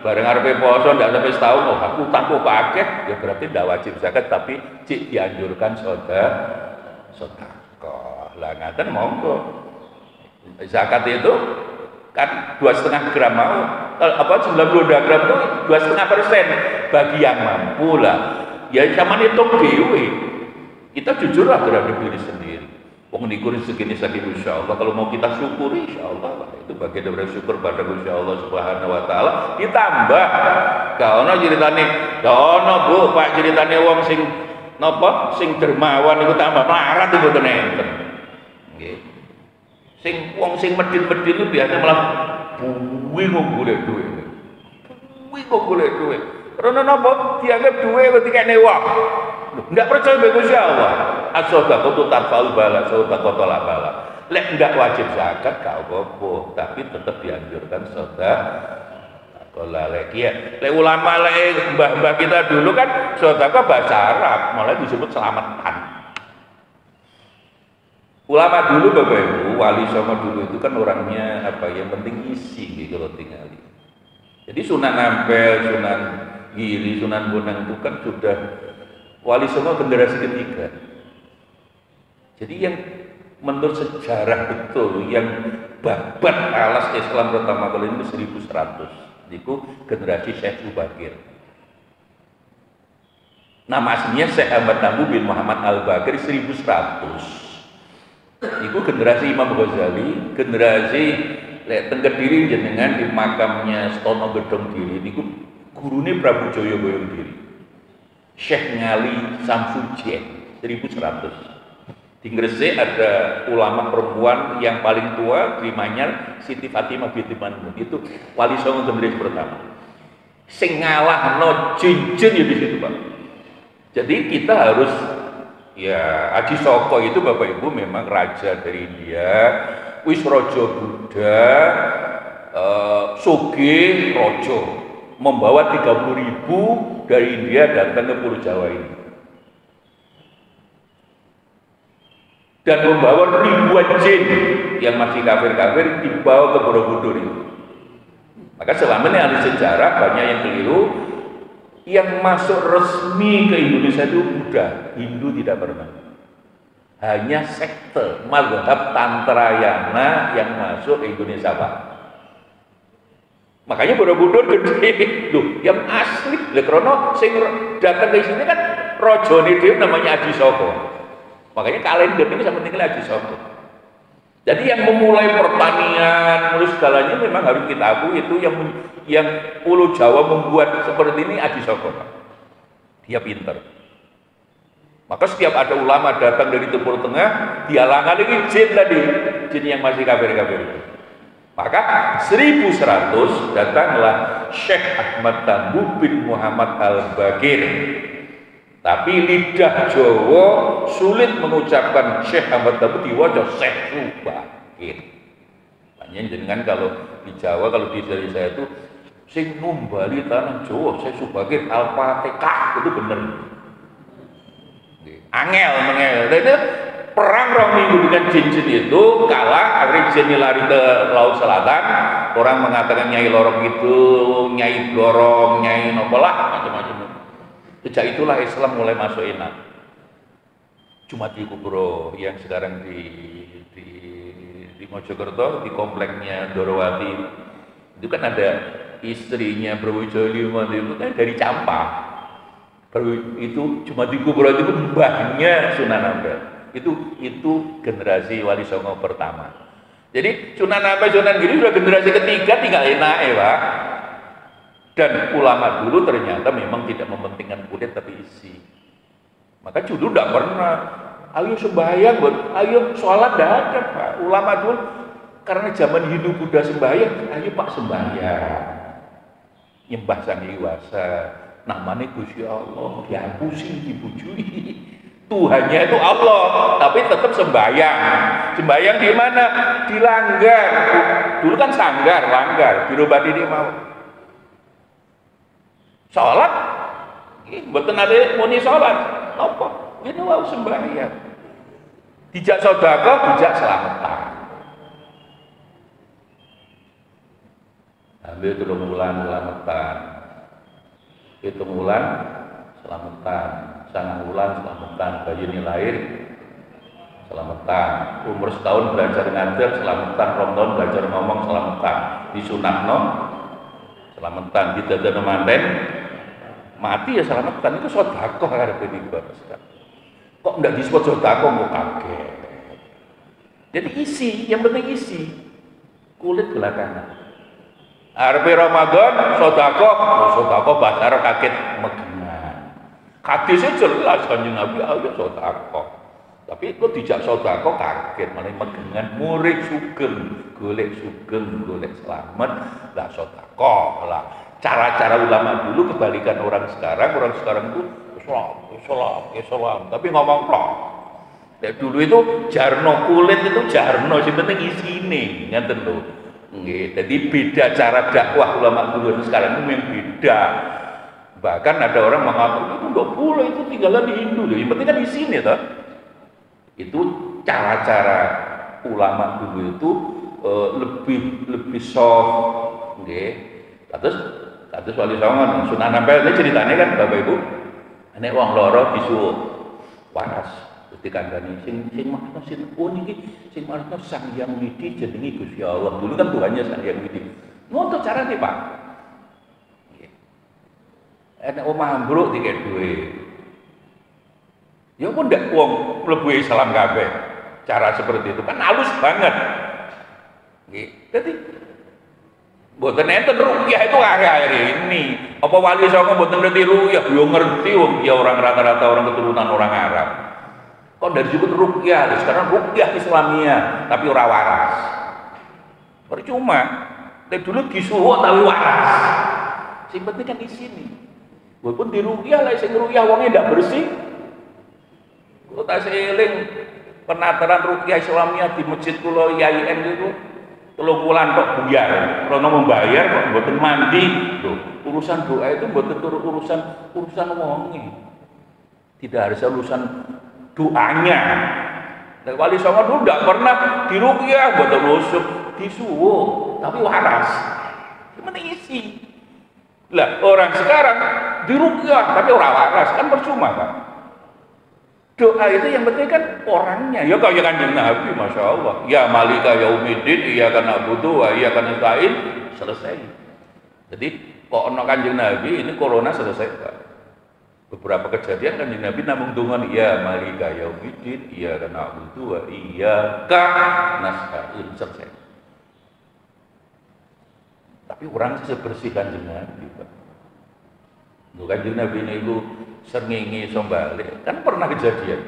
bareng arepe poso ndak sampai setahun, oh aku utang kok akeh, ya berarti ndak wajib zakat, tapi cik dianjurkan sedekah. Lah ngaten monggo. Zakat itu kan 2,5 gram mau, apa 92 gram itu 2,5% bagi yang mampu lah. Ya sama hitung dewe. Kita jujurlah terhadap diri sendiri. Wong niku rezekine saking Gusti Allah, kalau mau kita syukuri insyaallah lah. Itu bagian dari syukur pada Gusti Allah Subhanahu wa taala. Ditambah gak ono ceritane, gak ono Bu, Pak ceritane wong sing napa sing dermawan iku tambah melarat iku mboten enten. Nggih. Sing wong sing medhit-medhit itu biasa malah buwi kok golek duit. Buwi kok golek duit. Karena napa dianggap duit kok dikene wong. Enggak percaya be Gusti Allah. As-shadaqatu tarfa'ul bala, sedekah tolak bala. Lek enggak wajib zakat gak apa-apa, tapi tetap dianjurkan sedekah. Kalau lek ya, lek ulama lek mbah-mbah kita dulu kan sedekah bahasa Arab, malah disebut selamatan. Ulama dulu Bapak Ibu, wali songo dulu itu kan orangnya apa yang penting isi gitu kalau tinggali. Jadi Sunan Ampel, Sunan Giri, Sunan Bonang itu kan sudah wali songo generasi ketiga. Jadi yang menurut sejarah betul yang babat alas Islam pertama kali itu 1100. Itu generasi Syekh Subakir. Nama aslinya Syekh Ahmad Tambu bin Muhammad Al-Bakir 1100. Itu generasi Imam Ghazali, generasi teng Kediri jenengan di makamnya Stono Gedong Diri niku gurune Prabu Jaya Boyong Diri. Syekh Ngali Samsudin 1100. Di Gresik ada ulama perempuan yang paling tua di Manyar, Siti Fatimah binti Manmun, itu wali songo generasi pertama. Sing ngalahno jin-jin ya di situ Pak. Jadi kita harus ya Haji Soko itu Bapak Ibu memang raja dari India, wis raja Buddha, Sugih Rojo, membawa 30.000 dari India datang ke Pulau Jawa ini. Dan membawa ribuan jin yang masih kafir-kafir dibawa ke Borobudur itu. Maka selama ini ahli sejarah banyak yang keliru, yang masuk resmi ke Indonesia itu Buddha, Hindu tidak pernah. Hanya sekte mazhab Tantrayana yang masuk ke Indonesia Pak. Makanya Borobudur gede, loh yang asli. Lah krono sing datang ke sini kan rajane dhewe namanya Adi Soko. Makanya kalender ini sama tinggal Haji Soko. Jadi yang memulai pertanian, mulai segalanya memang harus kita akui itu yang Pulau Jawa membuat seperti ini Haji Soko. Dia pinter. Maka setiap ada ulama datang dari Timur Tengah, dia langgar lagi jin tadi, jin yang masih kafir-kafir itu. Maka 1100 datanglah Syekh Ahmad Tambu bin Muhammad Al-Bakir. Tapi lidah Jawa sulit mengucapkan Syekh Ahmad Tambu, diwaca Syekh Subakir. Makanya jenengan kalau di Jawa, kalau di dari saya itu sing numbali tanah Jawa Syekh Subakir Al-Fatihah itu bener. Angel mengel. Itu perang rong minggu dengan jin-jin itu kalah, akhirnya jinnya lari ke Laut Selatan. Orang mengatakan Nyai Lorong itu, Nyai Blorong, Nyai nopolah macam-macam. Sejak itulah Islam mulai masuk enak. Jumat di Kubro yang sekarang di Mojokerto, di kompleknya Dorowati, itu kan ada istrinya Brawijaya V itu kan dari Campah. Itu Jumat di Kubro itu mbahnya Sunan Ampel. Itu generasi Wali Songo pertama. Jadi Sunan Ampel, Sunan Giri sudah generasi ketiga, tinggal enak ya Pak. Dan ulama dulu ternyata memang tidak mementingkan kulit tapi isi. Maka dulu tidak pernah, ayo sembahyang, ayo sholat, tidak ada Pak. Ulama dulu Karena zaman Hindu Buddha sembahyang, ayo Pak sembahyang. Nyembah Sang Hyang namanya Gusti Allah, dihapusi, dibujui. Tuhannya itu Allah, tapi tetap sembahyang. Sembahyang di mana? Di langgar. Dulu kan sanggar, langgar. Dirubah ini mau. Sholat, mboten ate muni sholat. Apa? Ini wau sembahyang. Dijak sedekah, dijak selamatan. Ambil 3 bulan selamatan, 7 bulan selamatan, 9 bulan selamatan, bayi ini lahir selamatan, umur setahun belajar ngajar selamatan, 2 tahun belajar ngomong selamatan, disunahno selamatan, didadekno manten mati ya selamatan. Itu sedekah karepe niku Bapak. Kok enggak disebut sedekah kok kaget. Jadi isi, yang penting isi. Kulit belakangan. Arep Ramadan sedekah basar kaget megengan. Hadisnya jelas Kanjeng Nabi ayo sedekah. Tapi itu dijak sedekah kaget malah megengan, murid sugeng, golek selamat, lah sedekah lah. Cara-cara ulama dulu kebalikan orang sekarang itu Islam, tapi ngomong tok. Ya, dulu itu jarno kulit itu jarno, sing penting isine, ngeten lho. Nggih, jadi beda cara dakwah ulama dulu dan sekarang itu memang beda. Bahkan ada orang mengatakan itu enggak boleh, itu tinggalan di Hindu. Yang penting kan di sini toh. Itu cara-cara ulama dulu itu lebih soft, nggih. Terus Wali Songo Sunan Ampel itu ceritanya kan Bapak Ibu, nek wong loro disuwuk waras dikandani sing maksudna sinten niki sing maksudna Sang Hyang Widi jenenge Gusti Allah. Dulu kan Tuhannya Sang Hyang Widi. Ngono carane, Pak. Nggih. Enek omah ambruk dikek duwe. Ya pun ndak wong mlebu Islam kabeh. Cara seperti itu kan halus banget. Nggih. Dadi mboten enten ruqyah itu akhir-akhir ini. Apa Wali Songo mboten ngerti ruqyah? Yo ngerti wong dia orang rata-rata orang keturunan orang Arab. Kok dari disebut ruqyah, sekarang ruqyah Islamiyah, tapi ora waras. Percuma. Dari dulu disuwuk tapi waras. Sing penting kan di sini. Walaupun di ruqyah lah sing ruqyah wonge ndak bersih. Kula tak eling penataran ruqyah Islamiyah di masjid kula IAIN itu 3 bulan kok buyar. Karena membayar kok mboten mandi. Loh, urusan doa itu mboten urusan wonge. Tidak harus urusan doanya. Wali Songo dulu tidak pernah diruqyah buat rusuk, disuwuk, tapi waras. Cuma isi. Lah orang sekarang diruqyah tapi orang waras kan percuma kan. Doa itu yang penting kan orangnya. Ya kayak Kanjeng Nabi, Masya Allah. Ya Malika Yaumiddin, iyyaka na'budu wa iyyaka nasta'in, selesai. Jadi kok ono Kanjeng Nabi ini corona selesai Pak. Beberapa kejadian kan Nabi namung dongan ya Malika Yaumiddin iyyaka na'budu wa iyyaka nasta'in, selesai. Tapi orang sebersih Kanjeng Nabi Pak. Kanjeng Nabi ini itu srengenge iso balik. Kan pernah kejadian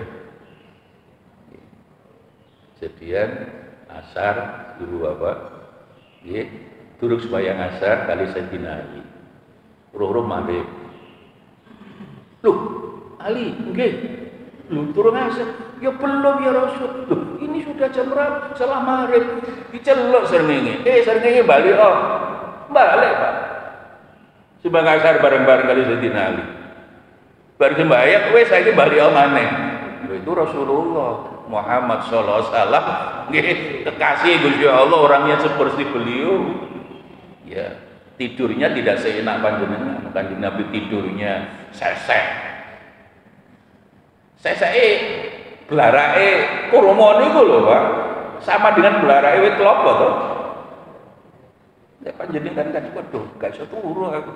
asar dulu apa? Nggih, durung sembahyang asar kali Sayyidina Ali. Roh-roh maghrib. Loh, Ali, nggih. Loh, turun asar. Ya belum ya Rasul. Loh, ini sudah jam berapa? Salah maghrib. Diceluk srengenge. Srengenge balik balik, Pak. Sembahyang asar bareng-bareng kali Sayyidina Ali. Bar sembahyang wis saiki balik maneh. Lho itu Rasulullah Muhammad sallallahu alaihi wasallam nggih kekasih Gusti Allah, orangnya seperti beliau. Ya, tidurnya tidak seenak panjenengan. Kanjeng Nabi tidurnya sesek. Seseke blarake kurma niku lho, Pak. Sama dengan blarake wit klopo to. Nek panjenengan kan waduh, gak iso turu aku.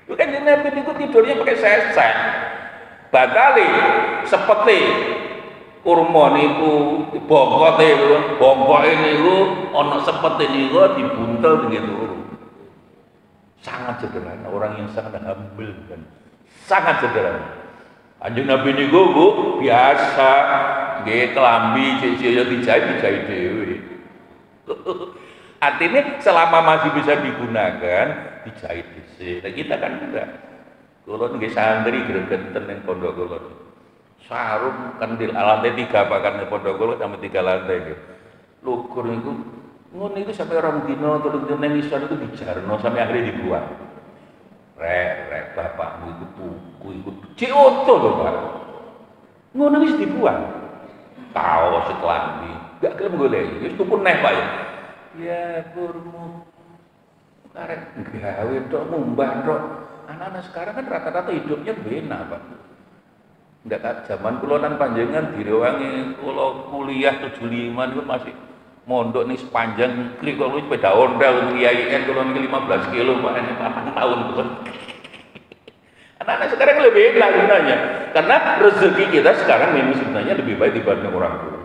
Bukan Nabi itu tidurnya pakai sesek. Batali sepeti kurma niku bongkoke niku ana sepeti niku dibuntel begitu. Sangat sederhana, orang yang sangat humble kan. Sangat sederhana. Kanjeng Nabi niku Bu biasa nggih kelambi cicil dijahit dhewe. Artinya selama masih bisa digunakan, dijahit dhisik. Nah, kita kan enggak. Kula nggih santri gregeten ning pondok kula. Sarung kendil lantai 3 pakan pondok kula sampai 3 lantai nggih. Lugur niku ngono iku sampai orang dina 3 dina ngisor itu dijarno sampai akhirnya dibuang. Rek bapakmu iku tuku iku cek oto lho, Pak. Ngono wis dibuang. Kaos klambi, gak gelem golek. Wis tuku neh, Pak ya. Ya burmu. Karek gawe tok mumbah tok. Anak-anak sekarang kan rata-rata hidupnya bena, Pak. Ndak zaman kula nan panjenengan direwangi kula kuliah 75 niku masih mondok nih sepanjang klik kalau sepeda ondel IAIN kalau 15 kilo Pak ini 8 tahun tuh. Anak-anak sekarang lebih enak gunanya karena rezeki kita sekarang memang sebenarnya lebih baik dibanding orang dulu.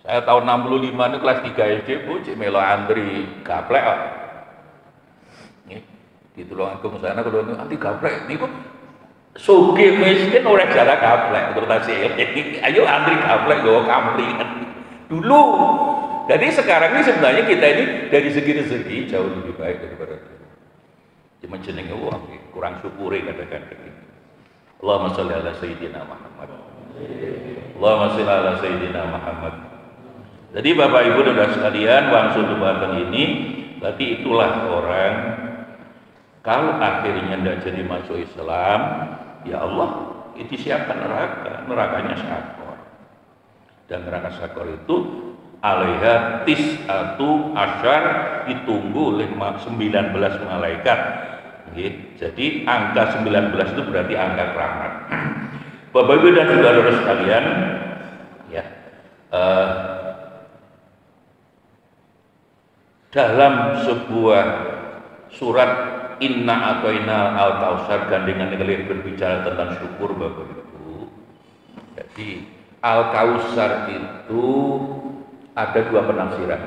Saya tahun 65 ini kelas 3 SD Bu cek melo antri gaplek kok. Nih di Tulungagung sana kalau anti gaplek niku sugih miskin ora jarak gaplek terus ayo antri gaplek nggawa kamlingan dulu. Jadi sekarang ini sebenarnya kita ini dari segi rezeki jauh lebih baik daripada dulu. Cuma jenenge wong kurang syukuri kadang-kadang gitu. Allahumma sholli ala sayyidina Muhammad. Allahumma sholli ala sayyidina Muhammad. Jadi Bapak Ibu dan Saudara sekalian, wangsul dumateng ini berarti itulah orang kalau akhirnya tidak jadi masuk Islam, ya Allah itu siapa neraka? Nerakanya Sakor. Dan neraka Sakor itu alaiha tis'atu asyar ditunggu oleh 19 malaikat. Jadi angka 19 itu berarti angka keramat. Bapak Ibu dan saudara sekalian, ya, dalam sebuah surat Inna Atoina Al-Kausar gandengan kalian berbicara tentang syukur Bapak Ibu. Jadi Al-Kausar itu ada 2 penafsiran.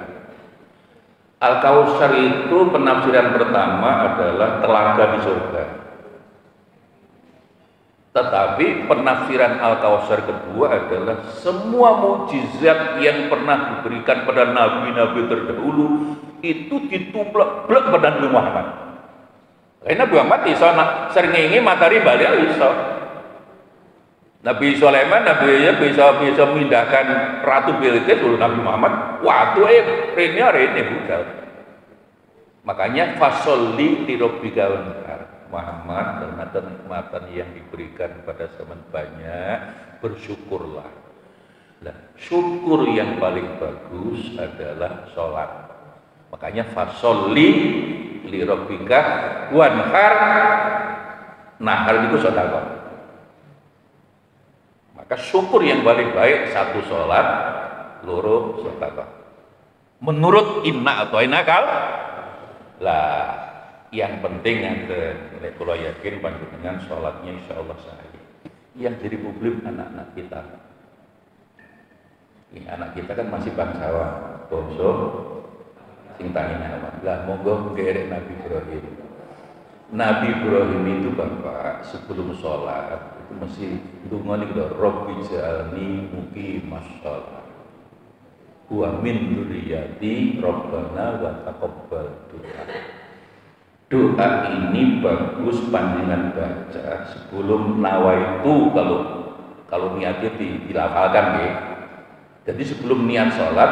Al-Kausar itu penafsiran pertama adalah telaga di surga. Tetapi penafsiran Al-Kausar kedua adalah semua mukjizat yang pernah diberikan pada nabi-nabi terdahulu itu ditumplek-blek pada Nabi Muhammad. Karena Nabi Muhammad iso srengenge matahari balik iso. Nabi Sulaiman, Nabi Yahya bisa memindahkan Ratu Bilqis dulu Nabi Muhammad. Waktu rene budal. Makanya fasolli li rabbika wanhar. Muhammad karena kenikmatan yang diberikan pada zaman banyak, bersyukurlah. Nah, syukur yang paling bagus adalah sholat. Makanya fasolli li rabbika wanhar. Nahar itu sedekah. Maka syukur yang paling baik 1 sholat, 2 sedekah. Menurut Inna atau Inakal, lah yang penting ada, kalau yakin panjenengan sholatnya insya Allah sahih. Yang jadi publik anak-anak kita. Ini anak kita kan masih bangsawan, bangsa sing tangine awak. Lah monggo ngerek Nabi Ibrahim. Nabi Ibrahim itu Bapak sebelum sholat itu mesti ndonga niku lho, Rabbi ja'alni muqimas shalah wa min dzurriyyati Rabbana wa taqabbal du'a. Doa ini bagus panjenengan baca sebelum nawaitu kalau niatnya dilafalkan ya. Jadi sebelum niat sholat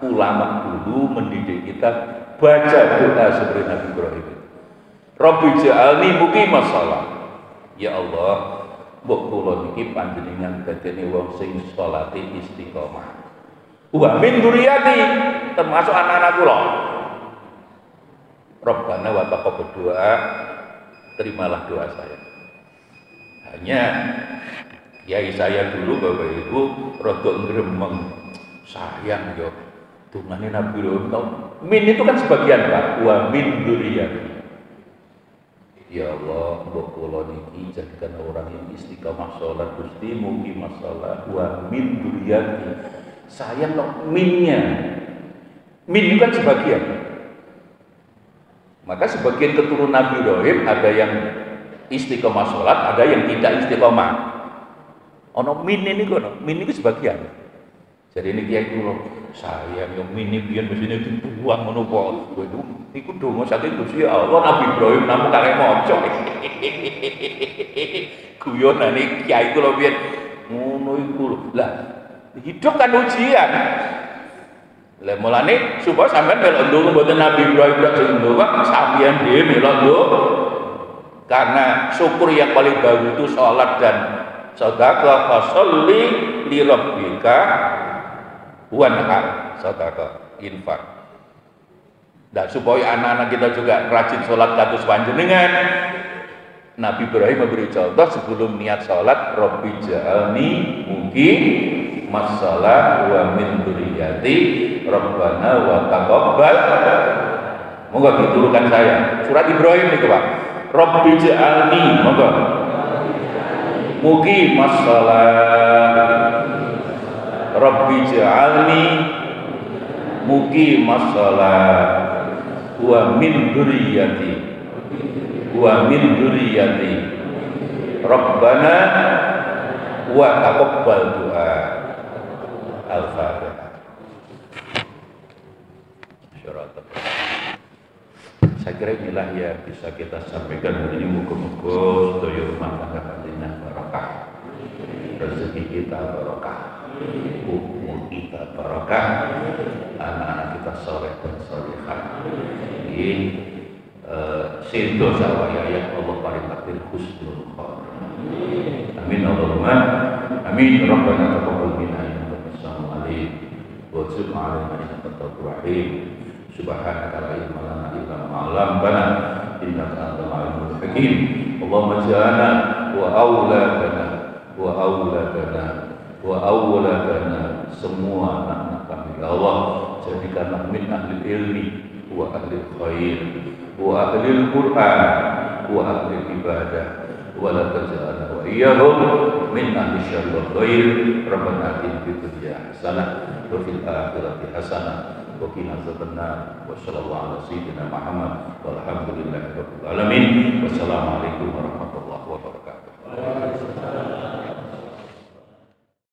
ulama dulu mendidik kita baca doa seperti Nabi Ibrahim. Rabbi ja'alni muqimas shalah. Ya Allah, mbok kula niki panjenengan dadene wong sing sholate istiqomah. Wa min dzurriyyati termasuk anak-anak kula. Rabbana wa taqabbal doa, terimalah doa saya. Hanya kiai saya dulu Bapak Ibu rada ngremeng. Sayang yo dungane Nabi Ibrahim. Min itu kan sebagian Pak, wa min dzurriyyati. Ya Allah, mbok kula niki jadikan orang yang istiqamah salat Gusti mugi masalah wa min dzurriyyati. Sayang no minnya. Min itu kan sebagian. Maka sebagian keturunan Nabi Ibrahim ada yang istiqomah sholat, ada yang tidak istiqomah. Ono min ini kono, min itu sebagian. Jadi ini kiai kula sayang yang mini biyen mesine dibuang ngono po. Iku donga saking Gusti Allah Nabi Ibrahim namung karek maca. Guyonane kiai kula biyen ngono iku lho. Lah hidup kan ujian. Lah mulane supaya sampean melok ndonga mboten Nabi Ibrahim tok ndonga sampeyan dhewe melok ndonga. Karena syukur yang paling bagus itu sholat dan sedekah. Fasholli li rabbika wanhar, sedekah infak. Dan supaya anak-anak kita juga rajin sholat kados panjenengan, Nabi Ibrahim memberi contoh sebelum niat sholat, Rabbi ja'alni mugi masalah wa min dzurriyyati rabbana wa taqabbal. Moga ditulukan saya. Surat Ibrahim niku, Pak. Rabbi ja'alni, moga mugi masalah. Rabbi ja'alni mugi masalah wa min dzurriyyati rabbana wa taqabbal du'a. Al-Fatihah. Saya kira inilah yang bisa kita sampaikan hari ini. Muga-muga sedaya rumah tangga panjenengan barokah, rezeki kita barokah, umur kita barokah, anak-anak kita saleh dan salihah. Ini sedo sawaya yang Allah paring takdir husnul khotimah. Amin Allahumma amin. Rabbana taqabbal minna innaka antas samiul alim wa tub 'alaina innaka at-tawwabur rahim. Subhanaka la ilma lana illa ma 'allamtana innaka antal alimul hakim. Allahumma ja'alna wa auladana semua anak-anak kami ya Allah jadikanlah min ahli ilmi wa ahli khair wa ahli Qur'an wa ahli ibadah wa la taj'alna wa iyyahum min ahli syarri wal khair. Rabbana atina fid dunya hasanah wa fil akhirati hasanah wa qina adzabannar. Wa sallallahu ala sayyidina Muhammad walhamdulillahi rabbil alamin. Wassalamu alaikum warahmatullahi wabarakatuh.